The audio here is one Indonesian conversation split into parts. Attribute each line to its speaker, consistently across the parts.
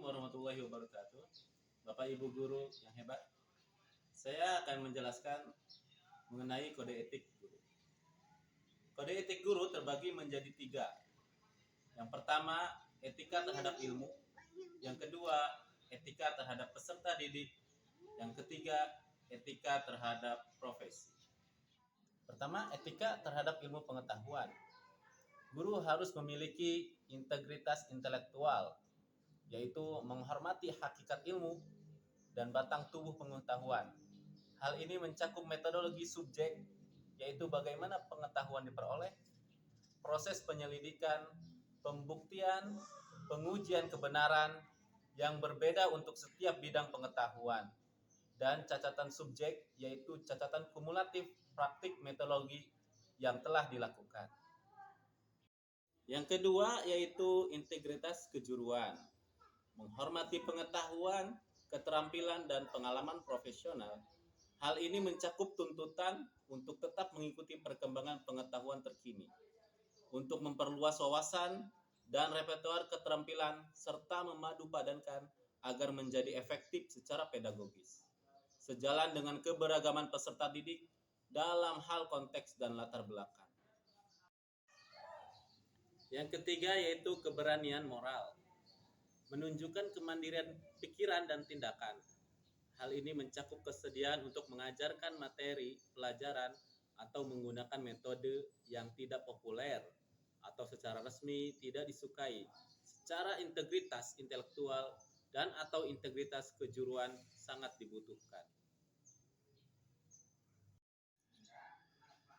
Speaker 1: warahmatullahi wabarakatuh. Bapak Ibu guru yang hebat, saya akan menjelaskan mengenai kode etik guru. Kode etik guru terbagi menjadi 3. Yang pertama, etika terhadap ilmu. Yang kedua, etika terhadap peserta didik. Yang ketiga, etika terhadap profesi. Pertama, etika terhadap ilmu pengetahuan. Guru harus memiliki integritas intelektual, yaitu menghormati hakikat ilmu dan batang tubuh pengetahuan. Hal ini mencakup metodologi subjek, yaitu bagaimana pengetahuan diperoleh, proses penyelidikan, pembuktian, pengujian kebenaran yang berbeda untuk setiap bidang pengetahuan, dan catatan subjek, yaitu catatan kumulatif praktik metodologi yang telah dilakukan. Yang kedua yaitu integritas kejuruan. Menghormati pengetahuan, keterampilan, dan pengalaman profesional. Hal ini mencakup tuntutan untuk tetap mengikuti perkembangan pengetahuan terkini, untuk memperluas wawasan dan repertoire keterampilan, serta memadupadankan agar menjadi efektif secara pedagogis, sejalan dengan keberagaman peserta didik dalam hal konteks dan latar belakang. Yang ketiga yaitu keberanian moral. Menunjukkan kemandirian pikiran dan tindakan. Hal ini mencakup kesediaan untuk mengajarkan materi pelajaran atau menggunakan metode yang tidak populer atau secara resmi tidak disukai. Secara integritas intelektual dan atau integritas kejuruan sangat dibutuhkan.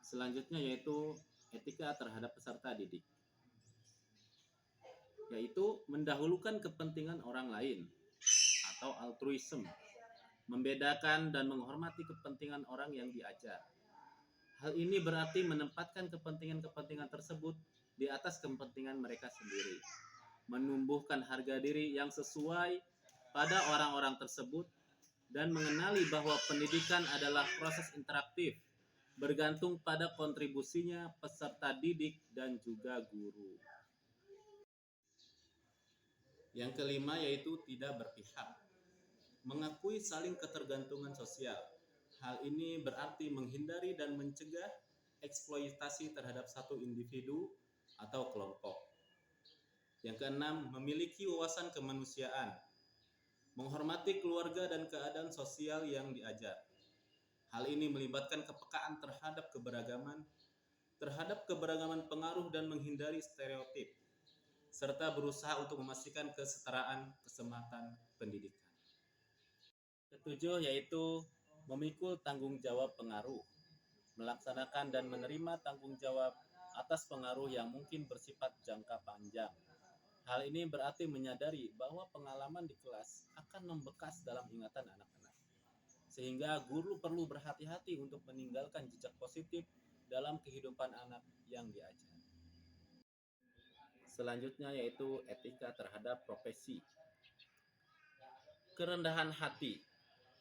Speaker 1: Selanjutnya yaitu etika terhadap peserta didik, yaitu mendahulukan kepentingan orang lain atau altruisme, membedakan dan menghormati kepentingan orang yang diajar. Hal ini berarti menempatkan kepentingan-kepentingan tersebut di atas kepentingan mereka sendiri, menumbuhkan harga diri yang sesuai pada orang-orang tersebut, dan mengenali bahwa pendidikan adalah proses interaktif, bergantung pada kontribusinya peserta didik dan juga guru. Yang kelima yaitu tidak berpihak. Mengakui saling ketergantungan sosial. Hal ini berarti menghindari dan mencegah eksploitasi terhadap satu individu atau kelompok. Yang keenam, memiliki wawasan kemanusiaan. Menghormati keluarga dan keadaan sosial yang diajar. Hal ini melibatkan kepekaan terhadap keberagaman pengaruh dan menghindari stereotip, serta berusaha untuk memastikan kesetaraan kesempatan pendidikan. Ketujuh yaitu memikul tanggung jawab pengaruh, melaksanakan dan menerima tanggung jawab atas pengaruh yang mungkin bersifat jangka panjang. Hal ini berarti menyadari bahwa pengalaman di kelas akan membekas dalam ingatan anak-anak, sehingga guru perlu berhati-hati untuk meninggalkan jejak positif dalam kehidupan anak yang diajar. Selanjutnya yaitu etika terhadap profesi. Kerendahan hati,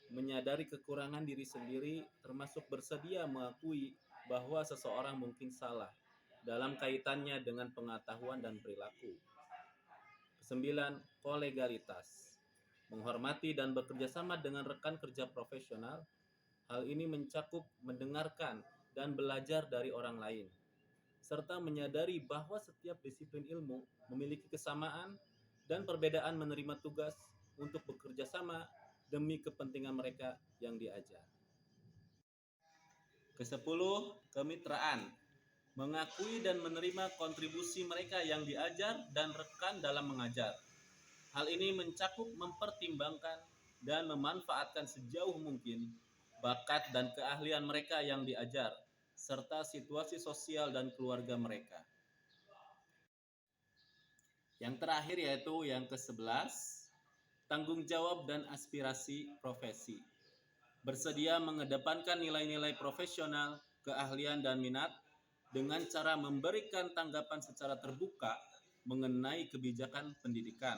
Speaker 1: menyadari kekurangan diri sendiri, termasuk bersedia mengakui bahwa seseorang mungkin salah dalam kaitannya dengan pengetahuan dan perilaku. Kesembilan, kolegalitas. Menghormati dan bekerjasama dengan rekan kerja profesional. Hal ini mencakup mendengarkan dan belajar dari orang lain, serta menyadari bahwa setiap disiplin ilmu memiliki kesamaan dan perbedaan menerima tugas untuk bekerja sama demi kepentingan mereka yang diajar. Kesepuluh, kemitraan. Mengakui dan menerima kontribusi mereka yang diajar dan rekan dalam mengajar. Hal ini mencakup mempertimbangkan dan memanfaatkan sejauh mungkin bakat dan keahlian mereka yang diajar, serta situasi sosial dan keluarga mereka. Yang terakhir yaitu yang ke-11, tanggung jawab dan aspirasi profesi. Bersedia mengedepankan nilai-nilai profesional, keahlian dan minat dengan cara memberikan tanggapan secara terbuka mengenai kebijakan pendidikan.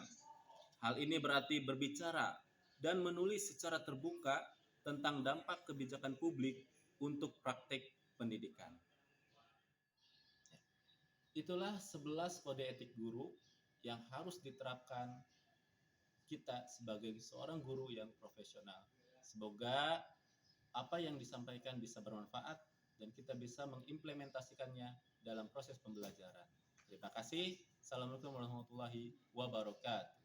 Speaker 1: Hal ini berarti berbicara dan menulis secara terbuka tentang dampak kebijakan publik untuk praktik pendidikan. Itulah 11 kode etik guru yang harus diterapkan kita sebagai seorang guru yang profesional. Semoga apa yang disampaikan bisa bermanfaat dan kita bisa mengimplementasikannya dalam proses pembelajaran. Terima kasih. Assalamualaikum warahmatullahi wabarakatuh.